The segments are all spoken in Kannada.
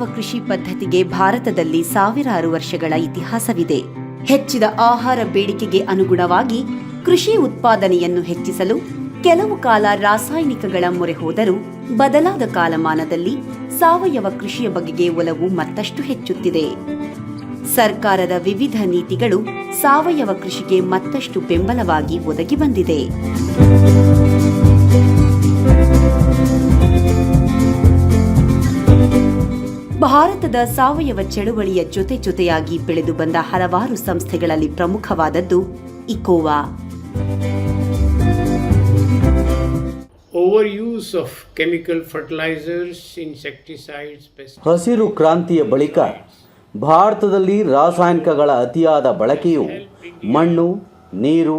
ಸಾವಯವ ಕೃಷಿ ಪದ್ಧತಿಗೆ ಭಾರತದಲ್ಲಿ ಸಾವಿರಾರು ವರ್ಷಗಳ ಇತಿಹಾಸವಿದೆ. ಹೆಚ್ಚಿದ ಆಹಾರ ಬೇಡಿಕೆಗೆ ಅನುಗುಣವಾಗಿ ಕೃಷಿ ಉತ್ಪಾದನೆಯನ್ನು ಹೆಚ್ಚಿಸಲು ಕೆಲವು ಕಾಲ ರಾಸಾಯನಿಕಗಳ ಮೊರೆ ಹೋದರೂ ಬದಲಾದ ಕಾಲಮಾನದಲ್ಲಿ ಸಾವಯವ ಕೃಷಿಯ ಬಗೆಗೆ ಒಲವು ಮತ್ತಷ್ಟು ಹೆಚ್ಚುತ್ತಿದೆ. ಸರ್ಕಾರದ ವಿವಿಧ ನೀತಿಗಳು ಸಾವಯವ ಕೃಷಿಗೆ ಮತ್ತಷ್ಟು ಬೆಂಬಲವಾಗಿ ಒದಗಿ ಬಂದಿದೆ. ಭಾರತದ ಸಾವಯವ ಚಳುವಳಿಯ ಜೊತೆಯಾಗಿ ಬೆಳೆದು ಬಂದ ಹಲವಾರು ಸಂಸ್ಥೆಗಳಲ್ಲಿ ಪ್ರಮುಖವಾದದ್ದು ಇಕೋವಾ. ಹಸಿರು ಕ್ರಾಂತಿಯ ಬಳಿಕ ಭಾರತದಲ್ಲಿ ರಾಸಾಯನಿಕಗಳ ಅತಿಯಾದ ಬಳಕೆಯು ಮಣ್ಣು, ನೀರು,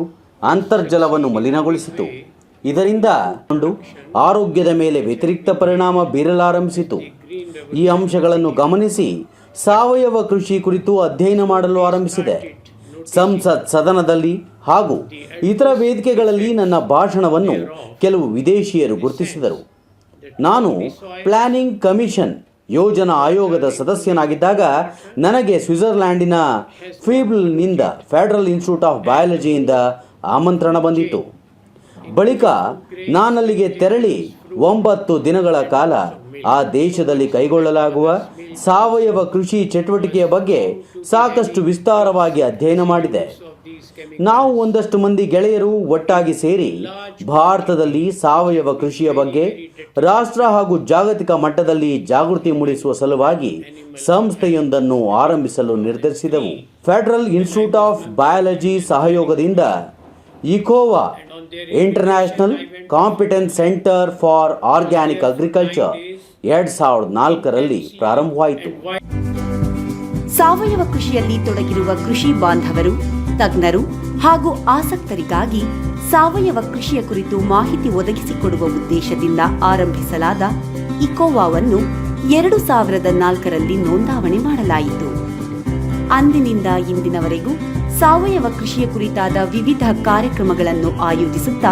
ಅಂತರ್ಜಲವನ್ನು ಮಲಿನಗೊಳಿಸಿತು. ಇದರಿಂದ ಆರೋಗ್ಯದ ಮೇಲೆ ವ್ಯತಿರಿಕ್ತ ಪರಿಣಾಮ ಬೀರಲಾರಂಭಿಸಿತು. ಈ ಅಂಶಗಳನ್ನು ಗಮನಿಸಿ ಸಾವಯವ ಕೃಷಿ ಕುರಿತು ಅಧ್ಯಯನ ಮಾಡಲು ಆರಂಭಿಸಿದೆ. ಸಂಸತ್ ಸದನದಲ್ಲಿ ಹಾಗೂ ಇತರ ವೇದಿಕೆಗಳಲ್ಲಿ ನನ್ನ ಭಾಷಣವನ್ನು ಕೆಲವು ವಿದೇಶಿಯರು ಗುರುತಿಸಿದರು. ನಾನು ಪ್ಲಾನಿಂಗ್ ಕಮಿಷನ್ ಯೋಜನಾ ಆಯೋಗದ ಸದಸ್ಯನಾಗಿದ್ದಾಗ ನನಗೆ ಸ್ವಿಟ್ಜರ್ಲ್ಯಾಂಡಿನ ಫೀಬ್ಲ್ನಿಂದ ಫೆಡರಲ್ ಇನ್ಸ್ಟಿಟ್ಯೂಟ್ ಆಫ್ ಬಯಾಲಜಿಯಿಂದ ಆಮಂತ್ರಣ ಬಂದಿತ್ತು. ಬಳಿಕ ನಾನಲ್ಲಿಗೆ ತೆರಳಿ 9 ದಿನಗಳ ಕಾಲ ಆ ದೇಶದಲ್ಲಿ ಕೈಗೊಳ್ಳಲಾಗುವ ಸಾವಯವ ಕೃಷಿ ಚಟುವಟಿಕೆಯ ಬಗ್ಗೆ ಸಾಕಷ್ಟು ವಿಸ್ತಾರವಾಗಿ ಅಧ್ಯಯನ ಮಾಡಿದೆ. ನಾವು ಒಂದಷ್ಟು ಮಂದಿ ಗೆಳೆಯರು ಒಟ್ಟಾಗಿ ಸೇರಿ ಭಾರತದಲ್ಲಿ ಸಾವಯವ ಕೃಷಿಯ ಬಗ್ಗೆ ರಾಷ್ಟ್ರ ಹಾಗೂ ಜಾಗತಿಕ ಮಟ್ಟದಲ್ಲಿ ಜಾಗೃತಿ ಮೂಡಿಸುವ ಸಲುವಾಗಿ ಸಂಸ್ಥೆಯೊಂದನ್ನು ಆರಂಭಿಸಲು ನಿರ್ಧರಿಸಿದೆವು. ಫೆಡರಲ್ ಇನ್ಸ್ಟಿಟ್ಯೂಟ್ ಆಫ್ ಬಯಾಲಜಿ ಸಹಯೋಗದಿಂದ ICCOA international competence centre for organic agriculture 2004ರಲ್ಲಿ ಪ್ರಾರಂಭವಾಯಿತು. ಸಾವಯವ ಕೃಷಿಯಲ್ಲಿ ತೊಡಗಿರುವ ಕೃಷಿ ಬಾಂಧವರು, ತಜ್ಞರು ಹಾಗೂ ಆಸಕ್ತರಿಗಾಗಿ ಸಾವಯವ ಕೃಷಿಯ ಕುರಿತು ಮಾಹಿತಿ ಒದಗಿಸಿಕೊಡುವ ಉದ್ದೇಶದಿಂದ ಆರಂಭಿಸಲಾದ ಇಕೋವಾವನ್ನು 2004ರಲ್ಲಿ ನೋಂದಾವಣೆ ಮಾಡಲಾಯಿತು. ಅಂದಿನಿಂದ ಇಂದಿನವರೆಗೂ ಸಾವಯವ ಕೃಷಿಯ ಕುರಿತಾದ ವಿವಿಧ ಕಾರ್ಯಕ್ರಮಗಳನ್ನು ಆಯೋಜಿಸುತ್ತಾ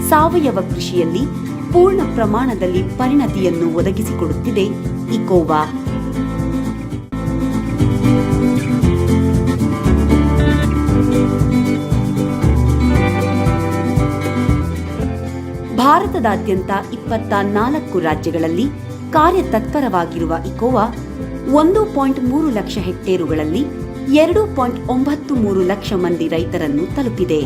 ಸಾವಯವ ಕೃಷಿಯಲ್ಲಿ ಪೂರ್ಣ ಪ್ರಮಾಣದಲ್ಲಿ ಪರಿಣತಿಯನ್ನು ಒದಗಿಸಿಕೊಡುತ್ತಿದೆ ಇಕೋವಾ. ಭಾರತದಾದ್ಯಂತ 24 ರಾಜ್ಯಗಳಲ್ಲಿ ಕಾರ್ಯತತ್ಪರವಾಗಿರುವ ಇಕೋವಾ 1.3 ಲಕ್ಷ ಹೆಕ್ಟೇರುಗಳಲ್ಲಿ 2.93 ಲಕ್ಷ ಮಂದಿ ರೈತರನ್ನು ತಲುಪಿದೆ.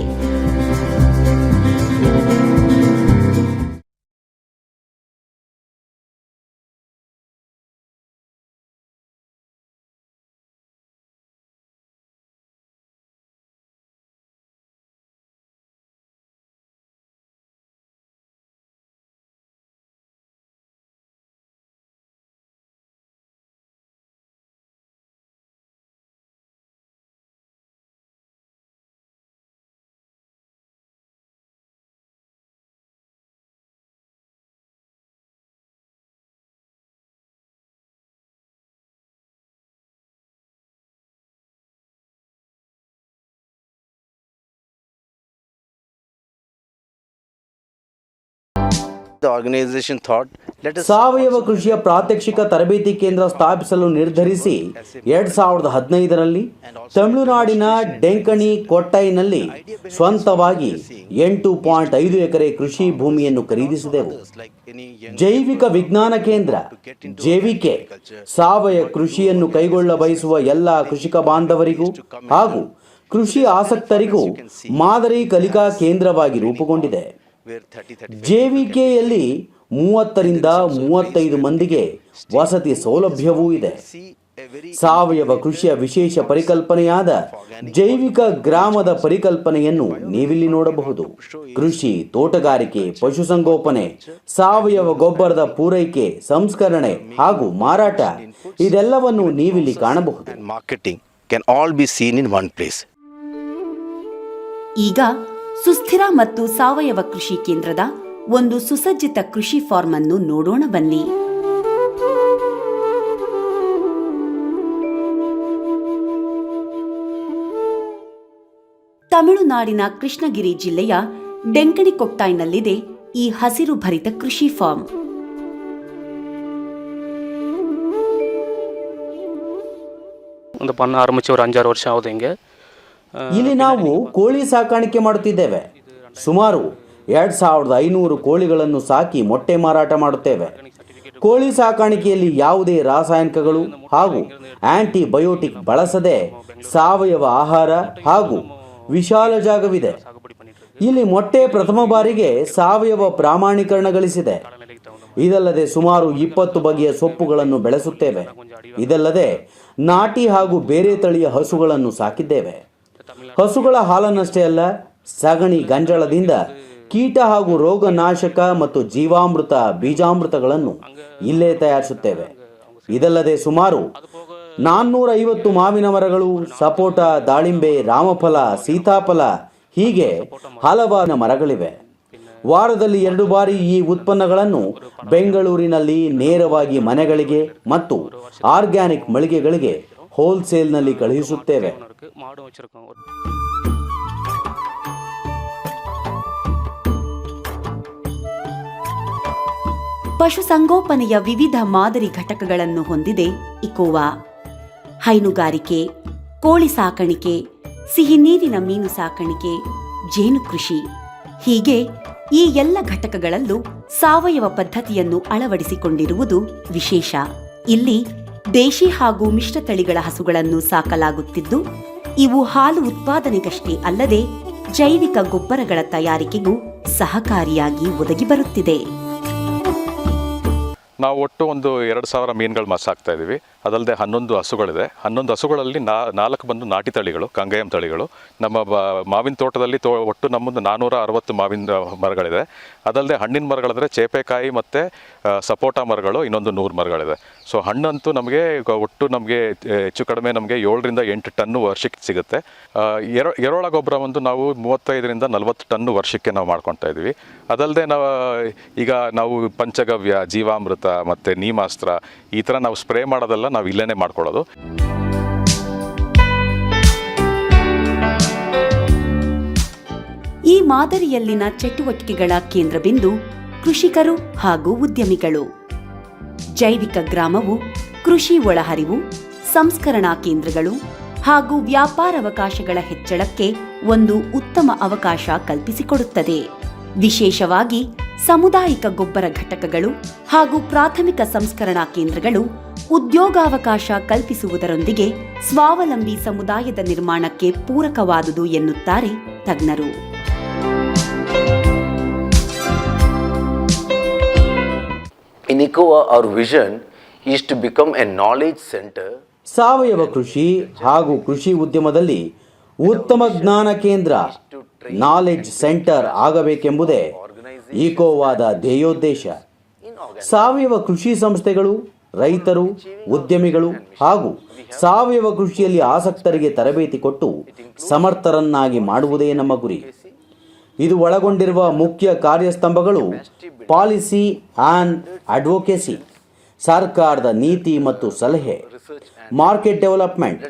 ಸಾವಯವ ಕೃಷಿಯ ಪ್ರಾತ್ಯಕ್ಷಿಕ ತರಬೇತಿ ಕೇಂದ್ರ ಸ್ಥಾಪಿಸಲು ನಿರ್ಧರಿಸಿ 2015ರಲ್ಲಿ ತಮಿಳುನಾಡಿನ ಡೆಂಕಣಿ ಕೊಟ್ಟೈನಲ್ಲಿ ಸ್ವಂತವಾಗಿ 8.5 ಎಕರೆ ಕೃಷಿ ಭೂಮಿಯನ್ನು ಖರೀದಿಸಿದೆವು. ಜೈವಿಕ ವಿಜ್ಞಾನ ಕೇಂದ್ರ ಜೆವಿಕೆ ಸಾವಯವ ಕೃಷಿಯನ್ನು ಕೈಗೊಳ್ಳ ಬಯಸುವ ಎಲ್ಲ ಕೃಷಿಕ ಬಾಂಧವರಿಗೂ ಹಾಗೂ ಕೃಷಿ ಆಸಕ್ತರಿಗೂ ಮಾದರಿ ಕಲಿಕಾ ಕೇಂದ್ರವಾಗಿ ರೂಪುಗೊಂಡಿದೆ. ಜೆವಿಕೆಯಲ್ಲಿ 30ರಿಂದ 35 ಮಂದಿಗೆ ವಸತಿ ಸೌಲಭ್ಯವೂ ಇದೆ. ಸಾವಯವ ಕೃಷಿಯ ವಿಶೇಷ ಪರಿಕಲ್ಪನೆಯಾದ ಜೈವಿಕ ಗ್ರಾಮದ ಪರಿಕಲ್ಪನೆಯನ್ನು ನೀವಿಲ್ಲಿ ನೋಡಬಹುದು. ಕೃಷಿ, ತೋಟಗಾರಿಕೆ, ಪಶುಸಂಗೋಪನೆ, ಸಾವಯವ ಗೊಬ್ಬರದ ಪೂರೈಕೆ, ಸಂಸ್ಕರಣೆ ಹಾಗೂ ಮಾರಾಟ ಇದೆಲ್ಲವನ್ನು ನೀವಿಲ್ಲಿ ಕಾಣಬಹುದು. ಈಗ ಸುಸ್ಥಿರ ಮತ್ತು ಸಾವಯವ ಕೃಷಿ ಕೇಂದ್ರದ ಒಂದು ಸುಸಜ್ಜಿತ ಕೃಷಿ ಫಾರ್ಮ್ ಅನ್ನು ನೋಡೋಣ ಬನ್ನಿ. ತಮಿಳುನಾಡಿನ ಕೃಷ್ಣಗಿರಿ ಜಿಲ್ಲೆಯ ಡೆಂಕಣಿಕೊಟ್ಟಾಯ್ನಲ್ಲಿದೆ ಈ ಹಸಿರು ಭರಿತ ಕೃಷಿ ಫಾರ್ಮ್. ಒಂದು ಪನ್ನ ಆರಂಭಿಸಿ ஒரு 5-6 ವರ್ಷ ಆಗೋದು ಹಿಂಗೆ. ಇಲ್ಲಿ ನಾವು ಕೋಳಿ ಸಾಕಾಣಿಕೆ ಮಾಡುತ್ತಿದ್ದೇವೆ. ಸುಮಾರು 2500 ಕೋಳಿಗಳನ್ನು ಸಾಕಿ ಮೊಟ್ಟೆ ಮಾರಾಟ ಮಾಡುತ್ತೇವೆ. ಕೋಳಿ ಸಾಕಾಣಿಕೆಯಲ್ಲಿ ಯಾವುದೇ ರಾಸಾಯನಿಕಗಳು ಹಾಗೂ ಆಂಟಿಬಯೋಟಿಕ್ ಬಳಸದೆ ಸಾವಯವ ಆಹಾರ ಹಾಗೂ ವಿಶಾಲ ಜಾಗವಿದೆ. ಇಲ್ಲಿ ಮೊಟ್ಟೆ ಪ್ರಥಮ ಬಾರಿಗೆ ಸಾವಯವ ಪ್ರಮಾಣೀಕರಣ ಗಳಿಸಿದೆ. ಇದಲ್ಲದೆ ಸುಮಾರು 20 ಬಗೆಯ ಸೊಪ್ಪುಗಳನ್ನು ಬೆಳೆಸುತ್ತೇವೆ. ಇದಲ್ಲದೆ ನಾಟಿ ಹಾಗೂ ಬೇರೆ ತಳಿಯ ಹಸುಗಳನ್ನು ಸಾಕಿದ್ದೇವೆ. ಹಸುಗಳ ಹಾಲನ್ನಷ್ಟೇ ಅಲ್ಲ, ಸಗಣಿ ಗಂಜಳದಿಂದ ಕೀಟ ಹಾಗೂ ರೋಗನಾಶಕ ಮತ್ತು ಜೀವಾಮೃತ ಬೀಜಾಮೃತಗಳನ್ನು ಇಲ್ಲೇ ತಯಾರಿಸುತ್ತೇವೆ. ಇದಲ್ಲದೆ ಸುಮಾರು 450 ಮಾವಿನ ಮರಗಳು, ಸಪೋಟ, ದಾಳಿಂಬೆ, ರಾಮಫಲ, ಸೀತಾಫಲ ಹೀಗೆ ಹಲವಾರು ಮರಗಳಿವೆ. ವಾರದಲ್ಲಿ 2 ಬಾರಿ ಈ ಉತ್ಪನ್ನಗಳನ್ನು ಬೆಂಗಳೂರಿನಲ್ಲಿ ನೇರವಾಗಿ ಮನೆಗಳಿಗೆ ಮತ್ತು ಆರ್ಗ್ಯಾನಿಕ್ ಮಳಿಗೆಗಳಿಗೆ ಹೋಲ್ಸೇಲ್ನಲ್ಲಿ ಕಳುಹಿಸುತ್ತೇವೆ. ಪಶುಸಂಗೋಪನೆಯ ವಿವಿಧ ಮಾದರಿ ಘಟಕಗಳನ್ನು ಹೊಂದಿದೆ ಇಕೋವಾ. ಹೈನುಗಾರಿಕೆ, ಕೋಳಿ ಸಾಕಾಣಿಕೆ, ಸಿಹಿ ನೀರಿನ ಮೀನು ಸಾಕಾಣಿಕೆ, ಜೇನು ಕೃಷಿ ಹೀಗೆ ಈ ಎಲ್ಲ ಘಟಕಗಳಲ್ಲೂ ಸಾವಯವ ಪದ್ಧತಿಯನ್ನು ಅಳವಡಿಸಿಕೊಂಡಿರುವುದು ವಿಶೇಷ. ಇಲ್ಲಿ ದೇಶಿ ಹಾಗೂ ಮಿಶ್ರ ತಳಿಗಳ ಹಸುಗಳನ್ನು ಸಾಕಲಾಗುತ್ತಿದ್ದು, ಇವು ಹಾಲು ಉತ್ಪಾದನೆಗಷ್ಟೇ ಅಲ್ಲದೆ ಜೈವಿಕ ಗೊಬ್ಬರಗಳ ತಯಾರಿಕೆಗೂ ಸಹಕಾರಿಯಾಗಿ ಒದಗಿ ಬರುತ್ತಿದೆ. ನಾವು ಒಟ್ಟು ಒಂದು 2000 ಮೀನುಗಳು ಸಾಕ್ತಾ ಇದ್ದೀವಿ. ಅದಲ್ಲದೆ 11 ಹಸುಗಳಿದೆ. 11 ಹಸುಗಳಲ್ಲಿ 4 ಬಂದು ನಾಟಿ ತಳಿಗಳು, ಕಂಗಯಂ ತಳಿಗಳು. ನಮ್ಮ ಮಾವಿನ ತೋಟದಲ್ಲಿ ಒಟ್ಟು ನಮ್ಮದು 460 ಮಾವಿನ ಮರಗಳಿದೆ. ಅದಲ್ಲದೆ ಹಣ್ಣಿನ ಮರಗಳಂದರೆ ಚೇಪೆಕಾಯಿ ಮತ್ತು ಸಪೋಟ ಮರಗಳು ಇನ್ನೊಂದು 100 ಮರಗಳಿದೆ. ಸೊ ಹಣ್ಣಂತೂ ನಮಗೆ ಒಟ್ಟು ನಮಗೆ ಹೆಚ್ಚು ಕಡಿಮೆ ನಮಗೆ 7ರಿಂದ 8 ಟನ್ನು ವರ್ಷಕ್ಕೆ ಸಿಗುತ್ತೆ. ಎರೆಹುಳ ಗೊಬ್ಬರ ಒಂದು ನಾವು 35ರಿಂದ 40 ಟನ್ನು ವರ್ಷಕ್ಕೆ ನಾವು ಮಾಡ್ಕೊತಾ ಇದ್ದೀವಿ. ಅದಲ್ಲದೆ ನಾವು ಪಂಚಗವ್ಯ, ಜೀವಾಮೃತ ಮತ್ತು ನೀಮಾಸ್ತ್ರ ಈ ಥರ ನಾವು ಸ್ಪ್ರೇ ಮಾಡೋದೆಲ್ಲ ನಾವು ಇಲ್ಲೇ ಮಾಡ್ಕೊಳ್ಳೋದು. ಈ ಮಾದರಿಯಲ್ಲಿನ ಚಟುವಟಿಕೆಗಳ ಕೇಂದ್ರಬಿಂದು ಕೃಷಿಕರು ಹಾಗೂ ಉದ್ಯಮಿಗಳು. ಜೈವಿಕ ಗ್ರಾಮವು ಕೃಷಿ ಒಳಹರಿವು, ಸಂಸ್ಕರಣಾ ಕೇಂದ್ರಗಳು ಹಾಗೂ ವ್ಯಾಪಾರಾವಕಾಶಗಳ ಹೆಚ್ಚಳಕ್ಕೆ ಒಂದು ಉತ್ತಮ ಅವಕಾಶ ಕಲ್ಪಿಸಿಕೊಡುತ್ತದೆ. ವಿಶೇಷವಾಗಿ ಸಾಮುದಾಯಿಕ ಗೊಬ್ಬರ ಘಟಕಗಳು ಹಾಗೂ ಪ್ರಾಥಮಿಕ ಸಂಸ್ಕರಣಾ ಕೇಂದ್ರಗಳು ಉದ್ಯೋಗಾವಕಾಶ ಕಲ್ಪಿಸುವುದರೊಂದಿಗೆ ಸ್ವಾವಲಂಬಿ ಸಮುದಾಯದ ನಿರ್ಮಾಣಕ್ಕೆ ಪೂರಕವಾದುದು ಎನ್ನುತ್ತಾರೆ ತಜ್ಞರು. In ECOWA, our vision is to become a knowledge center. ಸಾವಯವ ಕೃಷಿ ಹಾಗೂ ಕೃಷಿ ಉದ್ಯಮದಲ್ಲಿ ಉತ್ತಮ ಜ್ಞಾನ ಕೇಂದ್ರ, ನಾಲೆಡ್ಜ್ ಸೆಂಟರ್ ಆಗಬೇಕೆಂಬುದೇ ಇಕೋವಾದ ಧ್ಯೇಯೋದ್ದೇಶ. ಸಾವಯವ ಕೃಷಿ ಸಂಸ್ಥೆಗಳು, ರೈತರು, ಉದ್ಯಮಿಗಳು ಹಾಗೂ ಸಾವಯವ ಕೃಷಿಯಲ್ಲಿ ಆಸಕ್ತರಿಗೆ ತರಬೇತಿ ಕೊಟ್ಟು ಸಮರ್ಥರನ್ನಾಗಿ ಮಾಡುವುದೇ ನಮ್ಮ ಗುರಿ. ಇದು ಒಳಗೊಂಡಿರುವ ಮುಖ್ಯ ಕಾರ್ಯಸ್ತಂಭಗಳು ಪಾಲಿಸಿ ಆ್ಯಂಡ್ ಅಡ್ವೊಕೇಸಿ, ಸರ್ಕಾರದ ನೀತಿ ಮತ್ತು ಸಲಹೆ, ಮಾರ್ಕೆಟ್ ಡೆವಲಪ್ಮೆಂಟ್,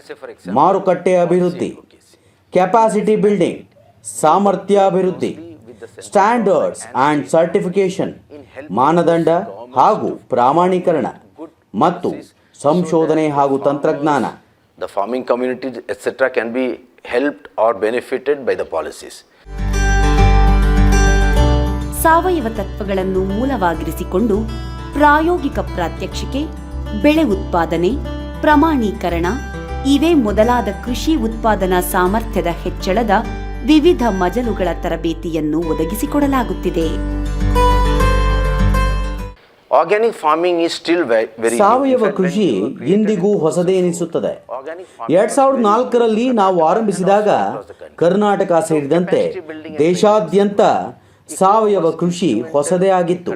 ಮಾರುಕಟ್ಟೆ ಅಭಿವೃದ್ಧಿ, ಕೆಪಾಸಿಟಿ ಬಿಲ್ಡಿಂಗ್, ಸಾಮರ್ಥ್ಯ ಅಭಿವೃದ್ಧಿ, ಸ್ಟ್ಯಾಂಡರ್ಡ್ಸ್ ಆ್ಯಂಡ್ ಸರ್ಟಿಫಿಕೇಶನ್, ಮಾನದಂಡ ಹಾಗೂ ಪ್ರಾಮಾಣೀಕರಣ ಮತ್ತು ಸಂಶೋಧನೆ ಹಾಗೂ ತಂತ್ರಜ್ಞಾನ. The farming communities etc. can be helped or benefited by the policies. ಸಾವಯವ ತತ್ವಗಳನ್ನು ಮೂಲವಾಗಿರಿಸಿಕೊಂಡು ಪ್ರಾಯೋಗಿಕ ಪ್ರಾತ್ಯಕ್ಷಿಕೆ, ಬೆಳೆ ಉತ್ಪಾದನೆ, ಪ್ರಮಾಣೀಕರಣ ಇವೇ ಮೊದಲಾದ ಕೃಷಿ ಉತ್ಪಾದನಾ ಸಾಮರ್ಥ್ಯದ ಹೆಚ್ಚಳದ ವಿವಿಧ ಮಜಲುಗಳ ತರಬೇತಿಯನ್ನು ಒದಗಿಸಿಕೊಡಲಾಗುತ್ತಿದೆ. Organic farming is still very ಸಾವಯವ ಕೃಷಿ ಇಂದಿಗೂ ಹೊಸದೇ ಎನಿಸುತ್ತದೆ. 2004ರಲ್ಲಿ ನಾವು ಆರಂಭಿಸಿದಾಗ ಕರ್ನಾಟಕ ಸೇರಿದಂತೆ ದೇಶಾದ್ಯಂತ ಸಾವಯವ ಕೃಷಿ ಹೊಸದೇ ಆಗಿತ್ತು.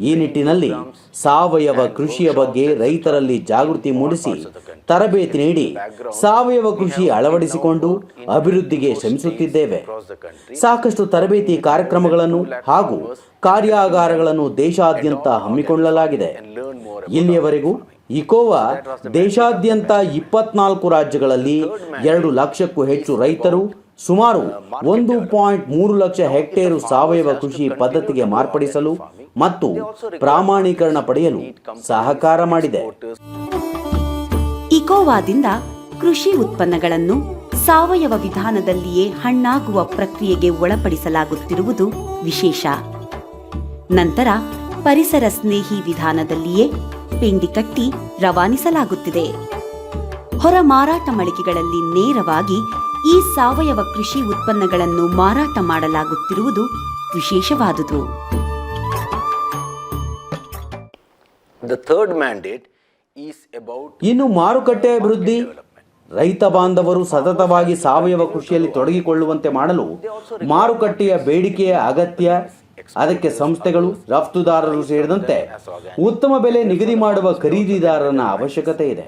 ಈ ನಿಟ್ಟಿನಲ್ಲಿ ಸಾವಯವ ಕೃಷಿಯ ಬಗ್ಗೆ ರೈತರಲ್ಲಿ ಜಾಗೃತಿ ಮೂಡಿಸಿ ತರಬೇತಿ ನೀಡಿ ಸಾವಯವ ಕೃಷಿ ಅಳವಡಿಸಿಕೊಂಡು ಅಭಿವೃದ್ಧಿಗೆ ಶ್ರಮಿಸುತ್ತಿದ್ದೇವೆ. ಸಾಕಷ್ಟು ತರಬೇತಿ ಕಾರ್ಯಕ್ರಮಗಳನ್ನು ಹಾಗೂ ಕಾರ್ಯಾಗಾರಗಳನ್ನು ದೇಶಾದ್ಯಂತ ಹಮ್ಮಿಕೊಳ್ಳಲಾಗಿದೆ. ಇಲ್ಲಿಯವರೆಗೂ ಇಕೋವಾ ದೇಶಾದ್ಯಂತ 24 ರಾಜ್ಯಗಳಲ್ಲಿ 2 ಲಕ್ಷಕ್ಕೂ ಹೆಚ್ಚು ರೈತರು, ಸುಮಾರು 1.3 ಲಕ್ಷ ಹೆಕ್ಟೇರು ಸಾವಯವ ಕೃಷಿ ಪದ್ಧತಿಗೆ ಮಾರ್ಪಡಿಸಲು ಮತ್ತು ಪ್ರಾಮಾಣೀಕರಣ ಪಡೆಯಲು ಸಹಕಾರ ಮಾಡಿದೆ. ಇಕೋವಾದಿಂದ ಕೃಷಿ ಉತ್ಪನ್ನಗಳನ್ನು ಸಾವಯವ ವಿಧಾನದಲ್ಲಿಯೇ ಹಣ್ಣಾಗುವ ಪ್ರಕ್ರಿಯೆಗೆ ಒಳಪಡಿಸಲಾಗುತ್ತಿರುವುದು ವಿಶೇಷ. ನಂತರ ಪರಿಸರ ಸ್ನೇಹಿ ವಿಧಾನದಲ್ಲಿಯೇ ಪಿಂಡಿ ಕಟ್ಟಿ ರವಾನಿಸಲಾಗುತ್ತಿದೆ. ಹೊರ ಮಾರಾಟ ಮಳಿಗೆಗಳಲ್ಲಿ ನೇರವಾಗಿ ಈ ಸಾವಯವ ಕೃಷಿ ಉತ್ಪನ್ನಗಳನ್ನು ಮಾರಾಟ ಮಾಡಲಾಗುತ್ತಿರುವುದು ವಿಶೇಷವಾದುದು. The third mandate is about ಇನ್ನು ಮಾರುಕಟ್ಟೆ ಅಭಿವೃದ್ಧಿ. ರೈತ ಬಾಂಧವರು ಸತತವಾಗಿ ಸಾವಯವ ಕೃಷಿಯಲ್ಲಿ ತೊಡಗಿಕೊಳ್ಳುವಂತೆ ಮಾಡಲು ಮಾರುಕಟ್ಟೆಯ ಬೇಡಿಕೆಯ ಅಗತ್ಯ. ಅದಕ್ಕೆ ಸಂಸ್ಥೆಗಳು, ರಫ್ತುದಾರರು ಸೇರಿದಂತೆ ಉತ್ತಮ ಬೆಲೆ ನಿಗದಿ ಮಾಡುವ ಖರೀದಿದಾರನ ಅವಶ್ಯಕತೆ ಇದೆ.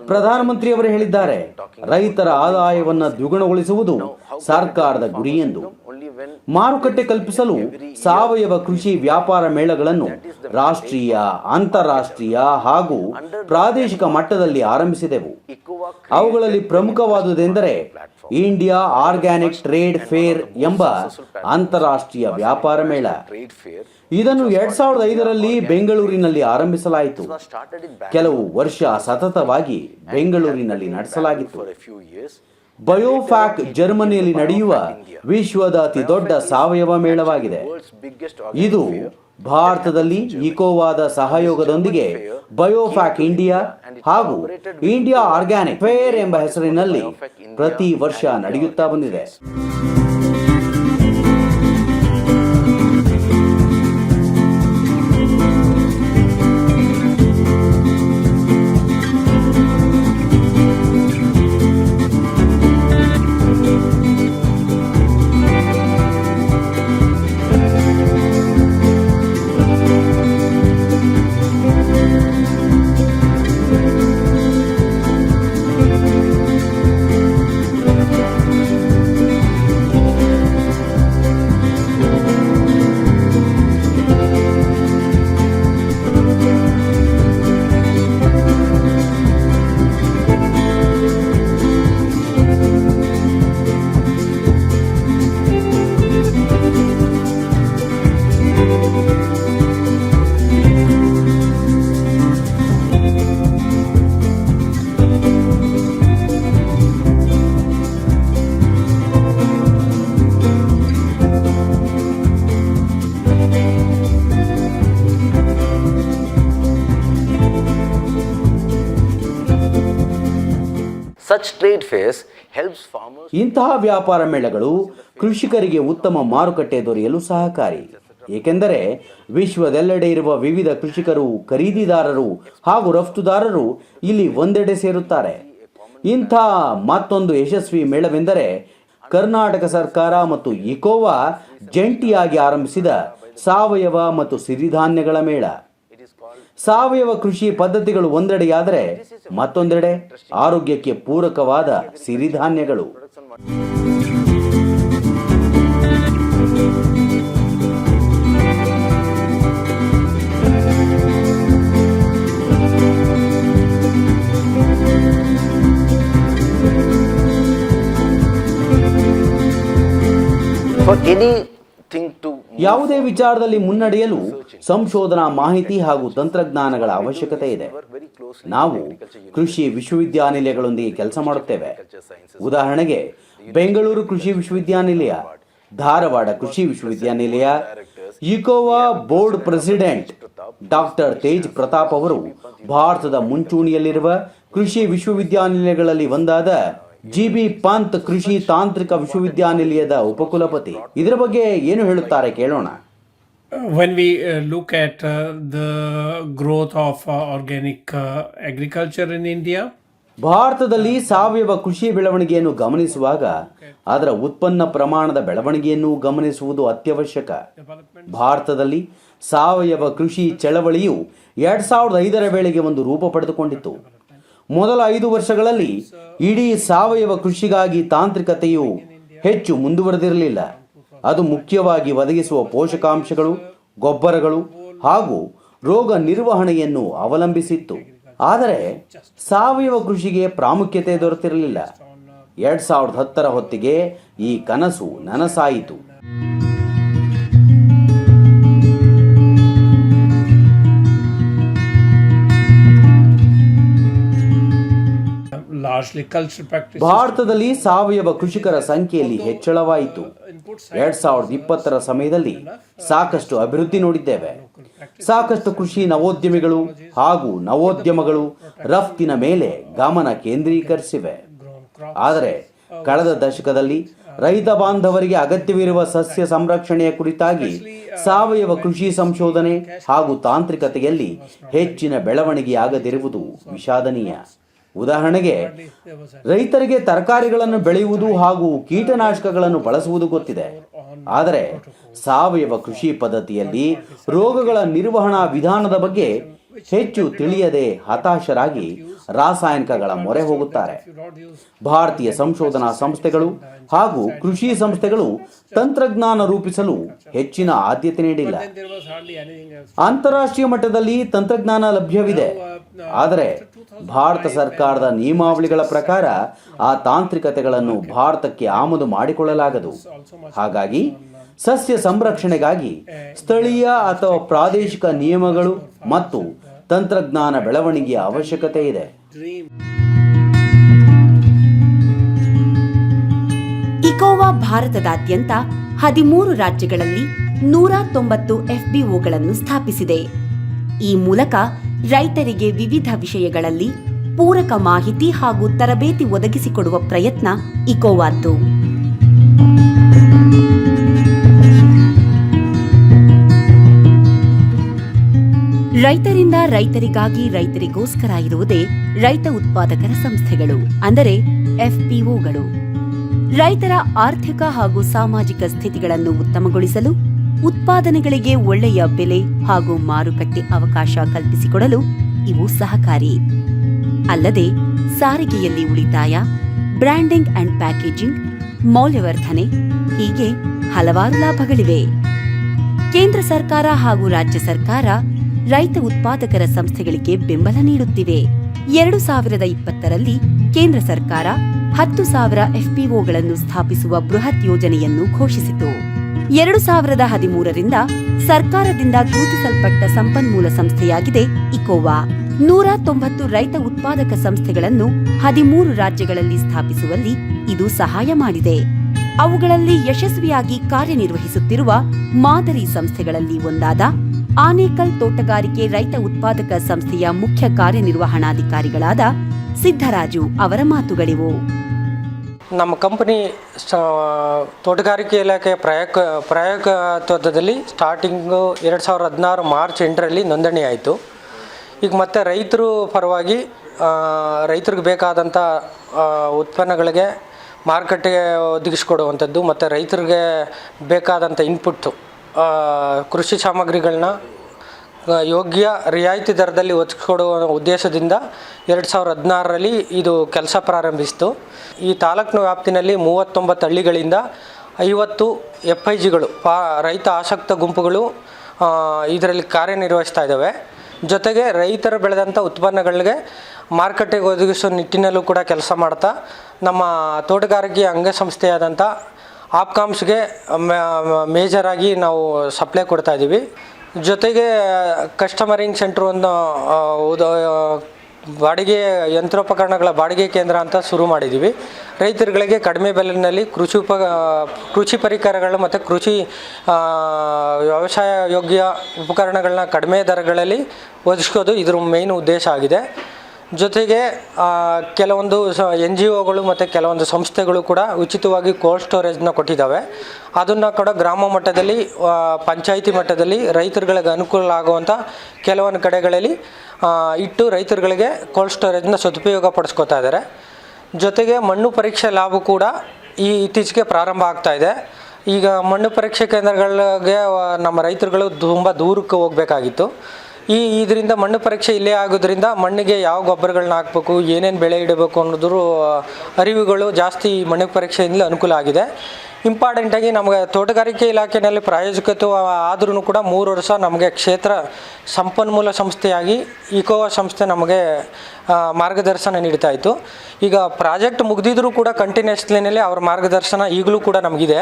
ಪ್ರಧಾನಮಂತ್ರಿಯವರು ಹೇಳಿದ್ದಾರೆ, ರೈತರ ಆದಾಯವನ್ನು ದ್ವಿಗುಣಗೊಳಿಸುವುದು ಸರ್ಕಾರದ ಗುರಿ ಎಂದು. ಮಾರುಕಟ್ಟೆ ಕಲ್ಪಿಸಲು ಸಾವಯವ ಕೃಷಿ ವ್ಯಾಪಾರ ಮೇಳಗಳನ್ನು ರಾಷ್ಟ್ರೀಯ, ಅಂತಾರಾಷ್ಟ್ರೀಯ ಹಾಗೂ ಪ್ರಾದೇಶಿಕ ಮಟ್ಟದಲ್ಲಿ ಆರಂಭಿಸಿದೆವು. ಅವುಗಳಲ್ಲಿ ಪ್ರಮುಖವಾದುದೆಂದರೆ ಇಂಡಿಯಾ ಆರ್ಗ್ಯಾನಿಕ್ ಟ್ರೇಡ್ ಫೇರ್ ಎಂಬ ಅಂತಾರಾಷ್ಟ್ರೀಯ ವ್ಯಾಪಾರ ಮೇಳ. ಇದನ್ನು 2005ರಲ್ಲಿ ಬೆಂಗಳೂರಿನಲ್ಲಿ ಆರಂಭಿಸಲಾಯಿತು. ಕೆಲವು ವರ್ಷ ಸತತವಾಗಿ ಬೆಂಗಳೂರಿನಲ್ಲಿ ನಡೆಸಲಾಗಿತ್ತು. ಬಯೋಫ್ಯಾಕ್ ಜರ್ಮನಿಯಲ್ಲಿ ನಡೆಯುವ ವಿಶ್ವದ ಅತಿ ದೊಡ್ಡ ಸಾವಯವ ಮೇಳವಾಗಿದೆ. ಇದು ಭಾರತದಲ್ಲಿ ಇಕೋವಾದ ಸಹಯೋಗದೊಂದಿಗೆ ಬಯೋಫ್ಯಾಕ್ ಇಂಡಿಯಾ ಹಾಗೂ ಇಂಡಿಯಾ ಆರ್ಗ್ಯಾನಿಕ್ ಫೇರ್ ಎಂಬ ಹೆಸರಿನಲ್ಲಿ ಪ್ರತಿ ವರ್ಷ ನಡೆಯುತ್ತಾ ಬಂದಿದೆ. such trade fairs helps farmers. ಇಂತಹ ವ್ಯಾಪಾರ ಮೇಳಗಳು ಕೃಷಿಕರಿಗೆ ಉತ್ತಮ ಮಾರುಕಟ್ಟೆ ದೊರೆಯಲು ಸಹಕಾರಿ. ಏಕೆಂದರೆ ವಿಶ್ವದೆಲ್ಲೆಡೆ ಇರುವ ವಿವಿಧ ಕೃಷಿಕರು, ಖರೀದಿದಾರರು ಹಾಗೂ ರಫ್ತುದಾರರು ಇಲ್ಲಿ ಒಂದೆಡೆ ಸೇರುತ್ತಾರೆ. ಇಂಥ ಮತ್ತೊಂದು ಯಶಸ್ವಿ ಮೇಳವೆಂದರೆ ಕರ್ನಾಟಕ ಸರ್ಕಾರ ಮತ್ತು ಇಕೋವಾ ಜಂಟಿಯಾಗಿ ಆರಂಭಿಸಿದ ಸಾವಯವ ಮತ್ತು ಸಿರಿಧಾನ್ಯಗಳ ಮೇಳ. ಸಾವಯವ ಕೃಷಿ ಪದ್ಧತಿಗಳು ಒಂದೆಡೆಯಾದರೆ ಮತ್ತೊಂದೆಡೆ ಆರೋಗ್ಯಕ್ಕೆ ಪೂರಕವಾದ ಸಿರಿಧಾನ್ಯಗಳು. For anything to ಯಾವುದೇ ವಿಚಾರದಲ್ಲಿ ಮುನ್ನಡೆಯಲು ಸಂಶೋಧನಾ ಮಾಹಿತಿ ಹಾಗೂ ತಂತ್ರಜ್ಞಾನಗಳ ಅವಶ್ಯಕತೆ ಇದೆ. ನಾವು ಕೃಷಿ ವಿಶ್ವವಿದ್ಯಾನಿಲಯಗಳೊಂದಿಗೆ ಕೆಲಸ ಮಾಡುತ್ತೇವೆ. ಉದಾಹರಣೆಗೆ ಬೆಂಗಳೂರು ಕೃಷಿ ವಿಶ್ವವಿದ್ಯಾನಿಲಯ, ಧಾರವಾಡ ಕೃಷಿ ವಿಶ್ವವಿದ್ಯಾನಿಲಯ. ICCOA board president doctor Tej Pratap ಅವರು ಭಾರತದ ಮುಂಚೂಣಿಯಲ್ಲಿರುವ ಕೃಷಿ ವಿಶ್ವವಿದ್ಯಾನಿಲಯಗಳಲ್ಲಿ ಒಂದಾದ ಜಿಬಿ ಪಂತ್ ಕೃಷಿ ತಾಂತ್ರಿಕ ವಿಶ್ವವಿದ್ಯಾನಿಲಯದ ಉಪಕುಲಪತಿ. ಇದರ ಬಗ್ಗೆ ಏನು ಹೇಳುತ್ತಾರೆ ಕೇಳೋಣ. When we look at the growth of organic agriculture in India, ಭಾರತದಲ್ಲಿ ಸಾವಯವ ಕೃಷಿ ಬೆಳವಣಿಗೆಯನ್ನು ಗಮನಿಸುವಾಗ ಅದರ ಉತ್ಪನ್ನ ಪ್ರಮಾಣದ ಬೆಳವಣಿಗೆಯನ್ನು ಗಮನಿಸುವುದು ಅತ್ಯವಶ್ಯಕ. ಭಾರತದಲ್ಲಿ ಸಾವಯವ ಕೃಷಿ ಚಳವಳಿಯು 2005ರ ವೇಳೆಗೆ ಒಂದು ರೂಪ ಪಡೆದುಕೊಂಡಿತ್ತು. ಮೊದಲ 5 ವರ್ಷಗಳಲ್ಲಿ ಇಡೀ ಸಾವಯವ ಕೃಷಿಗಾಗಿ ತಾಂತ್ರಿಕತೆಯು ಹೆಚ್ಚು ಮುಂದುವರೆದಿರಲಿಲ್ಲ. ಅದು ಮುಖ್ಯವಾಗಿ ಒದಗಿಸುವ ಪೋಷಕಾಂಶಗಳು, ಗೊಬ್ಬರಗಳು ಹಾಗೂ ರೋಗ ನಿರ್ವಹಣೆಯನ್ನು ಅವಲಂಬಿಸಿತ್ತು. ಆದರೆ ಸಾವಯವ ಕೃಷಿಗೆ ಪ್ರಾಮುಖ್ಯತೆ ದೊರೆತಿರಲಿಲ್ಲ. 2010ರ ಹೊತ್ತಿಗೆ ಈ ಕನಸು ನನಸಾಯಿತು. largely cultural practices. ಭಾರತದಲ್ಲಿ ಸಾವಯವ ಕೃಷಿಕರ ಸಂಖ್ಯೆಯಲ್ಲಿ ಹೆಚ್ಚಳವಾಯಿತು. 2020 ಸಮಯದಲ್ಲಿ ಸಾಕಷ್ಟು ಅಭಿವೃದ್ಧಿ ನೋಡಿದ್ದೇವೆ. ಸಾಕಷ್ಟು ಕೃಷಿ ನವೋದ್ಯಮಿಗಳು ಹಾಗೂ ನವೋದ್ಯಮಗಳು ರಫ್ತಿನ ಮೇಲೆ ಗಮನ ಕೇಂದ್ರೀಕರಿಸಿವೆ. ಆದರೆ ಕಳೆದ ದಶಕದಲ್ಲಿ ರೈತ ಬಾಂಧವರಿಗೆ ಅಗತ್ಯವಿರುವ ಸಸ್ಯ ಸಂರಕ್ಷಣೆಯ ಕುರಿತಾಗಿ ಸಾವಯವ ಕೃಷಿ ಸಂಶೋಧನೆ ಹಾಗೂ ತಾಂತ್ರಿಕತೆಯಲ್ಲಿ ಹೆಚ್ಚಿನ ಬೆಳವಣಿಗೆಯಾಗದಿರುವುದು ವಿಷಾದನೀಯ. ಉದಾಹರಣೆಗೆ, ರೈತರಿಗೆ ತರಕಾರಿಗಳನ್ನು ಬೆಳೆಯುವುದು ಹಾಗೂ ಕೀಟನಾಶಕಗಳನ್ನು ಬಳಸುವುದು ಗೊತ್ತಿದೆ, ಆದರೆ ಸಾವಯವ ಕೃಷಿ ಪದ್ಧತಿಯಲ್ಲಿ ರೋಗಗಳ ನಿರ್ವಹಣಾ ವಿಧಾನದ ಬಗ್ಗೆ ಹೆಚ್ಚು ತಿಳಿಯದೆ ಹತಾಶರಾಗಿ ರಾಸಾಯನಿಕಗಳ ಮೊರೆ ಹೋಗುತ್ತಾರೆ. ಭಾರತೀಯ ಸಂಶೋಧನಾ ಸಂಸ್ಥೆಗಳು ಹಾಗೂ ಕೃಷಿ ಸಂಸ್ಥೆಗಳು ತಂತ್ರಜ್ಞಾನ ರೂಪಿಸಲು ಹೆಚ್ಚಿನ ಆದ್ಯತೆ ನೀಡಿಲ್ಲ. ಅಂತಾರಾಷ್ಟ್ರೀಯ ಮಟ್ಟದಲ್ಲಿ ತಂತ್ರಜ್ಞಾನ ಲಭ್ಯವಿದೆ, ಆದರೆ ಭಾರತ ಸರ್ಕಾರದ ನಿಯಮಾವಳಿಗಳ ಪ್ರಕಾರ ಆ ತಾಂತ್ರಿಕತೆಗಳನ್ನು ಭಾರತಕ್ಕೆ ಆಮದು ಮಾಡಿಕೊಳ್ಳಲಾಗದು. ಹಾಗಾಗಿ ಸಸ್ಯ ಸಂರಕ್ಷಣೆಗಾಗಿ ಸ್ಥಳೀಯ ಅಥವಾ ಪ್ರಾದೇಶಿಕ ನಿಯಮಗಳು ಮತ್ತು ತಂತ್ರಜ್ಞಾನ ಬೆಳವಣಿಗೆಯ ಅವಶ್ಯಕತೆ ಇದೆ. ಇಕೋವಾ ಭಾರತದಾದ್ಯಂತ 13 ರಾಜ್ಯಗಳಲ್ಲಿ 190 FBOಗಳನ್ನು ಸ್ಥಾಪಿಸಿದೆ. ಈ ಮೂಲಕ ರೈತರಿಗೆ ವಿವಿಧ ವಿಷಯಗಳಲ್ಲಿ ಪೂರಕ ಮಾಹಿತಿ ಹಾಗೂ ತರಬೇತಿ ಒದಗಿಸಿಕೊಡುವ ಪ್ರಯತ್ನ ಇಕೋವಾದ್ದು. ರೈತರಿಂದ ರೈತರಿಗಾಗಿ ರೈತರಿಗೋಸ್ಕರ ಇರುವುದೇ ರೈತ ಉತ್ಪಾದಕರ ಸಂಸ್ಥೆಗಳು, ಅಂದರೆ FPOಗಳು. ರೈತರ ಆರ್ಥಿಕ ಹಾಗೂ ಸಾಮಾಜಿಕ ಸ್ಥಿತಿಗಳನ್ನು ಉತ್ತಮಗೊಳಿಸಲು, ಉತ್ಪಾದನೆಗಳಿಗೆ ಒಳ್ಳೆಯ ಬೆಲೆ ಹಾಗೂ ಮಾರುಕಟ್ಟೆ ಅವಕಾಶ ಕಲ್ಪಿಸಿಕೊಡಲು ಇವು ಸಹಕಾರಿ. ಅಲ್ಲದೆ ಸಾರಿಗೆಯಲ್ಲಿ ಉಳಿತಾಯ, ಬ್ರ್ಯಾಂಡಿಂಗ್ ಅಂಡ್ ಪ್ಯಾಕೇಜಿಂಗ್, ಮೌಲ್ಯವರ್ಧನೆ ಹೀಗೆ ಹಲವಾರು ಲಾಭಗಳಿವೆ. ಕೇಂದ್ರ ಸರ್ಕಾರ ಹಾಗೂ ರಾಜ್ಯ ಸರ್ಕಾರ ರೈತ ಉತ್ಪಾದಕರ ಸಂಸ್ಥೆಗಳಿಗೆ ಬೆಂಬಲ ನೀಡುತ್ತಿವೆ. 2020ರಲ್ಲಿ ಕೇಂದ್ರ ಸರ್ಕಾರ 10,000 FPOಗಳನ್ನು ಸ್ಥಾಪಿಸುವ ಬೃಹತ್ ಯೋಜನೆಯನ್ನು ಘೋಷಿಸಿತು. 2013ರಿಂದ ಸರ್ಕಾರದಿಂದ ಗುರುತಿಸಲ್ಪಟ್ಟ ಸಂಪನ್ಮೂಲ ಸಂಸ್ಥೆಯಾಗಿದೆ ಇಕೋವಾ. 190 ರೈತ ಉತ್ಪಾದಕ ಸಂಸ್ಥೆಗಳನ್ನು 13 ರಾಜ್ಯಗಳಲ್ಲಿ ಸ್ಥಾಪಿಸುವಲ್ಲಿ ಇದು ಸಹಾಯ ಮಾಡಿದೆ. ಅವುಗಳಲ್ಲಿ ಯಶಸ್ವಿಯಾಗಿ ಕಾರ್ಯನಿರ್ವಹಿಸುತ್ತಿರುವ ಮಾದರಿ ಸಂಸ್ಥೆಗಳಲ್ಲಿ ಒಂದಾದ ಆನೇಕಲ್ ತೋಟಗಾರಿಕೆ ರೈತ ಉತ್ಪಾದಕ ಸಂಸ್ಥೆಯ ಮುಖ್ಯ ಕಾರ್ಯನಿರ್ವಹಣಾಧಿಕಾರಿಗಳಾದ ಸಿದ್ದರಾಜು ಅವರ ಮಾತುಗಳಿವು. ನಮ್ಮ ಕಂಪನಿ ತೋಟಗಾರಿಕೆ ಇಲಾಖೆಯ ಪ್ರಾಯೋಗಿಕತ್ವದಲ್ಲಿ ಸ್ಟಾರ್ಟಿಂಗು 2016 ಮಾರ್ಚ್ 8ರಲ್ಲಿ ನೋಂದಣಿ ಆಯಿತು. ಈಗ ಮತ್ತೆ ರೈತರು ಪರವಾಗಿ ರೈತರಿಗೆ ಬೇಕಾದಂಥ ಉತ್ಪನ್ನಗಳಿಗೆ ಮಾರುಕಟ್ಟೆಗೆ ಒದಗಿಸ್ಕೊಡುವಂಥದ್ದು ಮತ್ತು ರೈತರಿಗೆ ಬೇಕಾದಂಥ ಇನ್ಪುಟ್ಟು ಕೃಷಿ ಸಾಮಗ್ರಿಗಳನ್ನ ಯೋಗ್ಯ ರಿಯಾಯಿತಿ ದರದಲ್ಲಿ ಒದಗಿಸ್ಕೊಡುವ ಉದ್ದೇಶದಿಂದ 2016ರಲ್ಲಿ ಇದು ಕೆಲಸ ಪ್ರಾರಂಭಿಸಿತು. ಈ ತಾಲೂಕಿನ ವ್ಯಾಪ್ತಿನಲ್ಲಿ 39 ಹಳ್ಳಿಗಳಿಂದ 50 FIGಗಳು ರೈತ ಆಸಕ್ತ ಗುಂಪುಗಳು ಇದರಲ್ಲಿ ಕಾರ್ಯನಿರ್ವಹಿಸ್ತಾ ಇದ್ದಾವೆ. ಜೊತೆಗೆ ರೈತರು ಬೆಳೆದಂಥ ಉತ್ಪನ್ನಗಳಿಗೆ ಮಾರುಕಟ್ಟೆಗೆ ಒದಗಿಸೋ ನಿಟ್ಟಿನಲ್ಲೂ ಕೂಡ ಕೆಲಸ ಮಾಡ್ತಾ ನಮ್ಮ ತೋಟಗಾರಿಕೆ ಅಂಗಸಂಸ್ಥೆಯಾದಂಥ ಆಪ್ಕಾಮ್ಸ್ಗೆ ಮೇಜರಾಗಿ ನಾವು ಸಪ್ಲೈ ಕೊಡ್ತಾ ಇದ್ದೀವಿ. ಜೊತೆಗೆ ಕಸ್ಟಮರಿಂಗ್ ಸೆಂಟ್ರನ್ನು ಬಾಡಿಗೆ ಯಂತ್ರೋಪಕರಣಗಳ ಬಾಡಿಗೆ ಕೇಂದ್ರ ಅಂತ ಶುರು ಮಾಡಿದ್ದೀವಿ. ರೈತರುಗಳಿಗೆ ಕಡಿಮೆ ಬೆಲೆಯಲ್ಲಿ ಕೃಷಿ ಪರಿಕರಗಳು ಮತ್ತು ಕೃಷಿ ವ್ಯವಸಾಯ ಯೋಗ್ಯ ಉಪಕರಣಗಳನ್ನ ಕಡಿಮೆ ದರಗಳಲ್ಲಿ ಒದಗಿಸೋದು ಇದ್ರ ಮೇನ್ ಉದ್ದೇಶ ಆಗಿದೆ. ಜೊತೆಗೆ ಕೆಲವೊಂದು NGOಗಳು ಮತ್ತು ಕೆಲವೊಂದು ಸಂಸ್ಥೆಗಳು ಕೂಡ ಉಚಿತವಾಗಿ ಕೋಲ್ಡ್ ಸ್ಟೋರೇಜ್ನ ಕೊಟ್ಟಿದ್ದಾವೆ. ಅದನ್ನು ಕೂಡ ಗ್ರಾಮ ಮಟ್ಟದಲ್ಲಿ ಪಂಚಾಯಿತಿ ಮಟ್ಟದಲ್ಲಿ ರೈತರುಗಳಿಗೆ ಅನುಕೂಲ ಆಗುವಂಥ ಕೆಲವೊಂದು ಕಡೆಗಳಲ್ಲಿ ಇಟ್ಟು ರೈತರುಗಳಿಗೆ ಕೋಲ್ಡ್ ಸ್ಟೋರೇಜ್ನ ಸದುಪಯೋಗ ಪಡಿಸ್ಕೊತಾ ಇದ್ದಾರೆ. ಜೊತೆಗೆ ಮಣ್ಣು ಪರೀಕ್ಷೆ ಲ್ಯಾಬು ಕೂಡ ಇತ್ತೀಚೆಗೆ ಪ್ರಾರಂಭ ಆಗ್ತಾ ಇದೆ. ಈಗ ಮಣ್ಣು ಪರೀಕ್ಷೆ ಕೇಂದ್ರಗಳಿಗೆ ನಮ್ಮ ರೈತರುಗಳು ತುಂಬ ದೂರಕ್ಕೆ ಹೋಗಬೇಕಾಗಿತ್ತು. ಇದರಿಂದ ಮಣ್ಣು ಪರೀಕ್ಷೆ ಇಲ್ಲೇ ಆಗೋದ್ರಿಂದ ಮಣ್ಣಿಗೆ ಯಾವ ಗೊಬ್ಬರಗಳನ್ನ ಹಾಕಬೇಕು, ಏನೇನು ಬೆಳೆ ಇಡಬೇಕು ಅನ್ನೋದ್ರ ಅರಿವುಗಳು ಜಾಸ್ತಿ ಮಣ್ಣು ಪರೀಕ್ಷೆಯಿಂದ ಅನುಕೂಲ ಆಗಿದೆ. ಇಂಪಾರ್ಟೆಂಟಾಗಿ ನಮಗೆ ತೋಟಗಾರಿಕೆ ಇಲಾಖೆಯಲ್ಲಿ ಪ್ರಾಯೋಜಕತ್ವ ಆದ್ರೂ ಕೂಡ 3 ವರ್ಷ ನಮಗೆ ಕ್ಷೇತ್ರ ಸಂಪನ್ಮೂಲ ಸಂಸ್ಥೆಯಾಗಿ ಇಕೋವಾ ಸಂಸ್ಥೆ ನಮಗೆ ಮಾರ್ಗದರ್ಶನ ನೀಡ್ತಾ ಇತ್ತು. ಈಗ ಪ್ರಾಜೆಕ್ಟ್ ಮುಗಿದಿದ್ರೂ ಕೂಡ ಕಂಟಿನ್ಯೂಸ್ಲಿನಲ್ಲಿ ಅವ್ರ ಮಾರ್ಗದರ್ಶನ ಈಗಲೂ ಕೂಡ ನಮಗಿದೆ.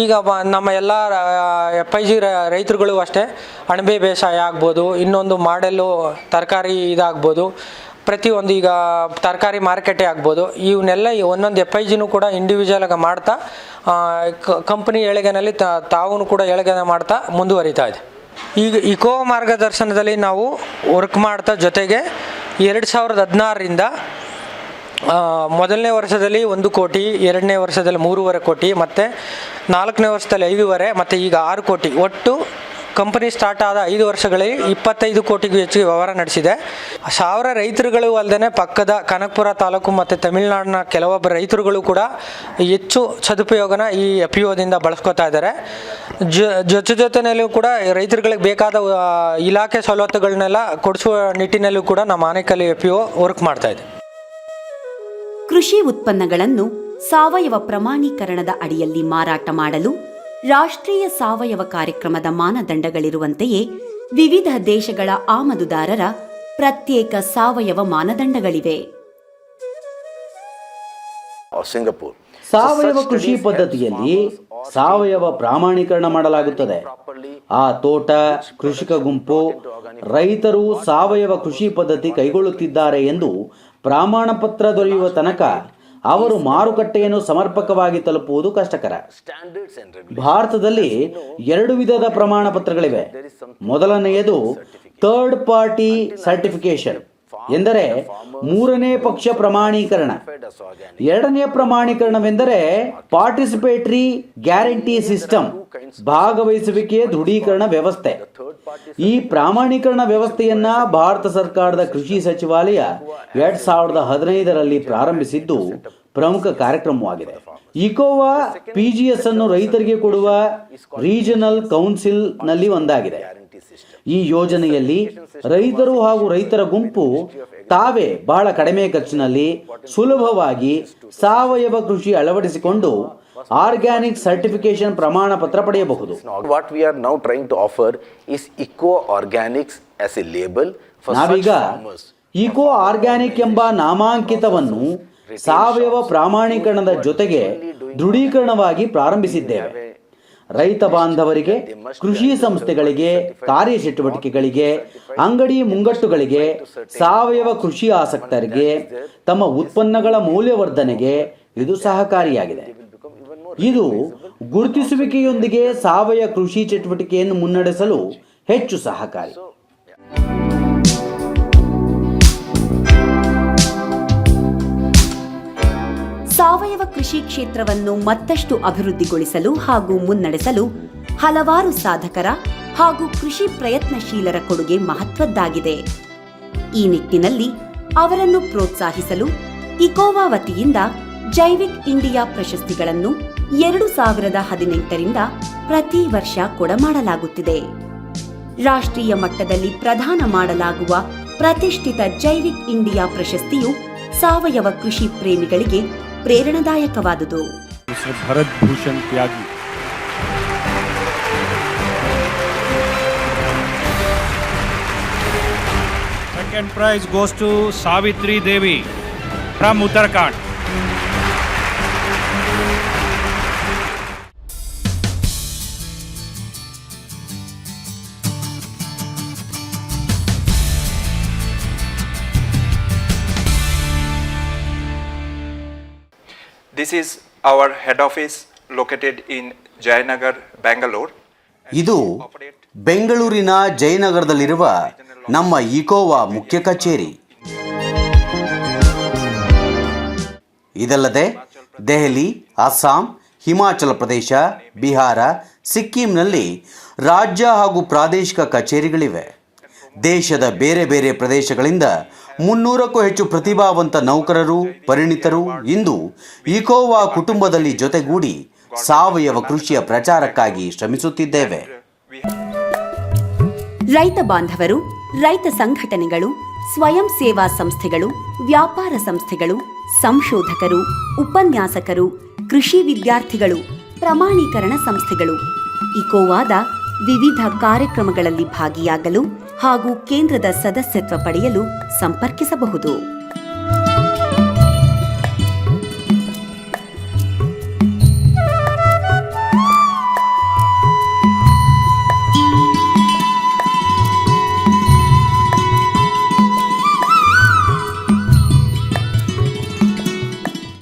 ಈಗ ನಮ್ಮ ಎಲ್ಲ FIG ರೈತರುಗಳು ಅಷ್ಟೇ ಅಣಬೆ ಬೇಸಾಯ ಆಗ್ಬೋದು, ಇನ್ನೊಂದು ಮಾಡೆಲ್ಲು ತರಕಾರಿ ಇದಾಗ್ಬೋದು, ಪ್ರತಿಯೊಂದು ಈಗ ತರಕಾರಿ ಮಾರ್ಕೆಟೇ ಆಗ್ಬೋದು, ಇವನ್ನೆಲ್ಲ ಒಂದೊಂದು FIGನೂ ಕೂಡ ಇಂಡಿವಿಜುವಲಾಗಿ ಮಾಡ್ತಾ ಕಂಪ್ನಿ ಏಳಿಗೆನಲ್ಲಿ ತಾವು ಕೂಡ ಏಳಿಗೆನ ಮಾಡ್ತಾ ಮುಂದುವರಿತಾ ಇದೆ. ಈಗ ಇಕೋ ಮಾರ್ಗದರ್ಶನದಲ್ಲಿ ನಾವು ವರ್ಕ್ ಮಾಡ್ತಾ ಜೊತೆಗೆ 2016ರಿಂದ ಮೊದಲನೇ ವರ್ಷದಲ್ಲಿ 1 ಕೋಟಿ, ಎರಡನೇ ವರ್ಷದಲ್ಲಿ 3.5 ಕೋಟಿ, ಮತ್ತು 4ನೇ ವರ್ಷದಲ್ಲಿ 5.5, ಮತ್ತು ಈಗ 6 ಕೋಟಿ, ಒಟ್ಟು ಕಂಪನಿ ಸ್ಟಾರ್ಟ್ ಆದ 5 ವರ್ಷಗಳಲ್ಲಿ 25 ಕೋಟಿಗೂ ಹೆಚ್ಚು ವ್ಯವಹಾರ ನಡೆಸಿದೆ. 1000 ರೈತರುಗಳು ಅಲ್ಲದೆ ಪಕ್ಕದ ಕನಕಪುರ ತಾಲೂಕು ಮತ್ತು ತಮಿಳುನಾಡಿನ ಕೆಲವೊಬ್ಬರು ರೈತರುಗಳು ಕೂಡ ಹೆಚ್ಚು ಸದುಪಯೋಗನ ಈ FPOದಿಂದ ಬಳಸ್ಕೊತಾ ಇದ್ದಾರೆ. ಜೊತೆಯಲ್ಲೂ ಕೂಡ ರೈತರುಗಳಿಗೆ ಬೇಕಾದ ಇಲಾಖೆ ಸವಲತ್ತುಗಳನ್ನೆಲ್ಲ ಕೊಡಿಸುವ ನಿಟ್ಟಿನಲ್ಲೂ ಕೂಡ ನಮ್ಮ ಆನೇಕಲ್ FPO ವರ್ಕ್ ಮಾಡ್ತಾ ಇದೆ. ಕೃಷಿ ಉತ್ಪನ್ನಗಳನ್ನು ಸಾವಯವ ಪ್ರಮಾಣೀಕರಣದ ಅಡಿಯಲ್ಲಿ ಮಾರಾಟ ಮಾಡಲು ರಾಷ್ಟ್ರೀಯ ಸಾವಯವ ಕಾರ್ಯಕ್ರಮದ ಮಾನದಂಡಗಳಿರುವಂತೆಯೇ ವಿವಿಧ ದೇಶಗಳ ಆಮದುದಾರರ ಪ್ರತ್ಯೇಕ ಸಾವಯವ ಮಾನದಂಡಗಳಿವೆ. Singapore. ಸಾವಯವ ಕೃಷಿ ಪದ್ಧತಿಯಲ್ಲಿ ಸಾವಯವ ಪ್ರಮಾಣೀಕರಣ ಮಾಡಲಾಗುತ್ತದೆ. ಆ ತೋಟ, ಕೃಷಿಕ ಗುಂಪು, ರೈತರು ಸಾವಯವ ಕೃಷಿ ಪದ್ಧತಿ ಕೈಗೊಳ್ಳುತ್ತಿದ್ದಾರೆ ಎಂದು ಪ್ರಮಾಣ ಪತ್ರ ದೊರೆಯುವ ತನಕ ಅವರು ಮಾರುಕಟ್ಟೆಯನ್ನು ಸಮರ್ಪಕವಾಗಿ ತಲುಪುವುದು ಕಷ್ಟಕರ. ಭಾರತದಲ್ಲಿ 2 ವಿಧದ ಪ್ರಮಾಣ ಪತ್ರಗಳಿವೆ. ಮೊದಲನೆಯದು ಥರ್ಡ್ ಪಾರ್ಟಿ ಸರ್ಟಿಫಿಕೇಶನ್, ಎಂದರೆ 3ನೇ ಪಕ್ಷ ಪ್ರಮಾಣೀಕರಣ. ಎರಡನೆಯ ಪ್ರಮಾಣೀಕರಣವೆಂದರೆ ಪಾರ್ಟಿಸಿಪೇಟರಿ ಗ್ಯಾರಂಟಿ ಸಿಸ್ಟಮ್, ಭಾಗವಹಿಸುವಿಕೆಯ ದೃಢೀಕರಣ ವ್ಯವಸ್ಥೆ. ಈ ಪ್ರಾಮಾಣೀಕರಣ ವ್ಯವಸ್ಥೆಯನ್ನ ಭಾರತ ಸರ್ಕಾರದ ಕೃಷಿ ಸಚಿವಾಲಯ 2015ರಲ್ಲಿ ಪ್ರಾರಂಭಿಸಿದ್ದು ಪ್ರಮುಖ ಕಾರ್ಯಕ್ರಮವಾಗಿದೆ. ಇಕೋವಾ PGS ಅನ್ನು ರೈತರಿಗೆ ಕೊಡುವ ರೀಜನಲ್ ಕೌನ್ಸಿಲ್ ನಲ್ಲಿ ಒಂದಾಗಿದೆ. ಈ ಯೋಜನೆಯಲ್ಲಿ ರೈತರು ಹಾಗೂ ರೈತರ ಗುಂಪು ತಾವೇ ಬಹಳ ಕಡಿಮೆ ಖರ್ಚಿನಲ್ಲಿ ಸುಲಭವಾಗಿ ಸಾವಯವ ಕೃಷಿ ಅಳವಡಿಸಿಕೊಂಡು ಆರ್ಗ್ಯಾನಿಕ್ ಸರ್ಟಿಫಿಕೇಶನ್ ಪ್ರಮಾಣ ಪತ್ರ ಪಡೆಯಬಹುದು. What we are now trying to offer is eco organics as a label for ನಾವೀಗ such farmers. ಇಕೋ ಆರ್ಗ್ಯಾನಿಕ್ ಎಂಬ ನಾಮಾಂಕಿತವನ್ನು ಸಾವಯವ ಪ್ರಮಾಣೀಕರಣದ ಜೊತೆಗೆ ದೃಢೀಕರಣವಾಗಿ ಪ್ರಾರಂಭಿಸಿದ್ದೇವೆ. ರೈತ ಬಾಂಧವರಿಗೆ, ಕೃಷಿ ಸಂಸ್ಥೆಗಳಿಗೆ, ಕಾರ್ಯಚಟುವಟಿಕೆಗಳಿಗೆ, ಅಂಗಡಿ ಮುಂಗಟ್ಟುಗಳಿಗೆ, ಸಾವಯವ ಕೃಷಿ ಆಸಕ್ತರಿಗೆ ತಮ್ಮ ಉತ್ಪನ್ನಗಳ ಮೌಲ್ಯವರ್ಧನೆಗೆ ಇದು ಸಹಕಾರಿಯಾಗಿದೆ. ಇದು ಗುರುತಿಸುವಿಕೆಯೊಂದಿಗೆ ಸಾವಯವ ಕೃಷಿ ಚಟುವಟಿಕೆಯನ್ನು ಮುನ್ನಡೆಸಲು ಹೆಚ್ಚು ಸಹಕಾರಿ. ಸಾವಯವ ಕೃಷಿ ಕ್ಷೇತ್ರವನ್ನು ಮತ್ತಷ್ಟು ಅಭಿವೃದ್ಧಿಗೊಳಿಸಲು ಹಾಗೂ ಮುನ್ನಡೆಸಲು ಹಲವಾರು ಸಾಧಕರ ಹಾಗೂ ಕೃಷಿ ಪ್ರಯತ್ನಶೀಲರ ಕೊಡುಗೆ ಮಹತ್ವದ್ದಾಗಿದೆ. ಈ ನಿಟ್ಟಿನಲ್ಲಿ ಅವರನ್ನು ಪ್ರೋತ್ಸಾಹಿಸಲು ಇಕೋವಾ ವತಿಯಿಂದ ಜೈವಿಕ್ ಇಂಡಿಯಾ ಪ್ರಶಸ್ತಿಗಳನ್ನು 2018ರಿಂದ ಪ್ರತಿ ವರ್ಷ ಕೊಡಮಾಡಲಾಗುತ್ತಿದೆ. ರಾಷ್ಟ್ರೀಯ ಮಟ್ಟದಲ್ಲಿ ಪ್ರದಾನ ಮಾಡಲಾಗುವ ಪ್ರತಿಷ್ಠಿತ ಜೈವಿಕ್ ಇಂಡಿಯಾ ಪ್ರಶಸ್ತಿಯು ಸಾವಯವ ಕೃಷಿ ಪ್ರೇಮಿಗಳಿಗೆ ಪ್ರೇರಣಾದಾಯಕವಾದುದು. ಭರತ್ ಭೂಷಣ್ ತ್ಯಾಗಿ, Second prize goes to Savitri Devi from Uttarakhand. This is our head office located in Jayanagar, Bangalore. ಇದು ಬೆಂಗಳೂರಿನ ಜಯನಗರದಲ್ಲಿರುವ ನಮ್ಮ ಇಕೋವಾ ಮುಖ್ಯ ಕಚೇರಿ. ಇದಲ್ಲದೆ ದೆಹಲಿ, ಅಸ್ಸಾಂ, ಹಿಮಾಚಲ ಪ್ರದೇಶ, ಬಿಹಾರ, ಸಿಕ್ಕಿಂನಲ್ಲಿ ರಾಜ್ಯ ಹಾಗೂ ಪ್ರಾದೇಶಿಕ ಕಚೇರಿಗಳಿವೆ. ದೇಶದ ಬೇರೆ ಬೇರೆ ಪ್ರದೇಶಗಳಿಂದ 300ಕ್ಕೂ ಹೆಚ್ಚು ಪ್ರತಿಭಾವಂತ ನೌಕರರು, ಪರಿಣಿತರು ಇಂದು ಇಕೋವಾ ಕುಟುಂಬದಲ್ಲಿ ಜೊತೆಗೂಡಿ ಸಾವಯವ ಕೃಷಿಯ ಪ್ರಚಾರಕ್ಕಾಗಿ ಶ್ರಮಿಸುತ್ತಿದ್ದೇವೆ. ರೈತ ಬಾಂಧವರು, ರೈತ ಸಂಘಟನೆಗಳು, ಸ್ವಯಂ ಸೇವಾ ಸಂಸ್ಥೆಗಳು, ವ್ಯಾಪಾರ ಸಂಸ್ಥೆಗಳು, ಸಂಶೋಧಕರು, ಉಪನ್ಯಾಸಕರು, ಕೃಷಿ ವಿದ್ಯಾರ್ಥಿಗಳು, ಪ್ರಮಾಣೀಕರಣ ಸಂಸ್ಥೆಗಳು ಇಕೋವಾದ ವಿವಿಧ ಕಾರ್ಯಕ್ರಮಗಳಲ್ಲಿ ಭಾಗಿಯಾಗಲು ಹಾಗೂ ಕೇಂದ್ರದ ಸದಸ್ಯತ್ವ ಪಡೆಯಲು ಸಂಪರ್ಕಿಸಬಹುದು.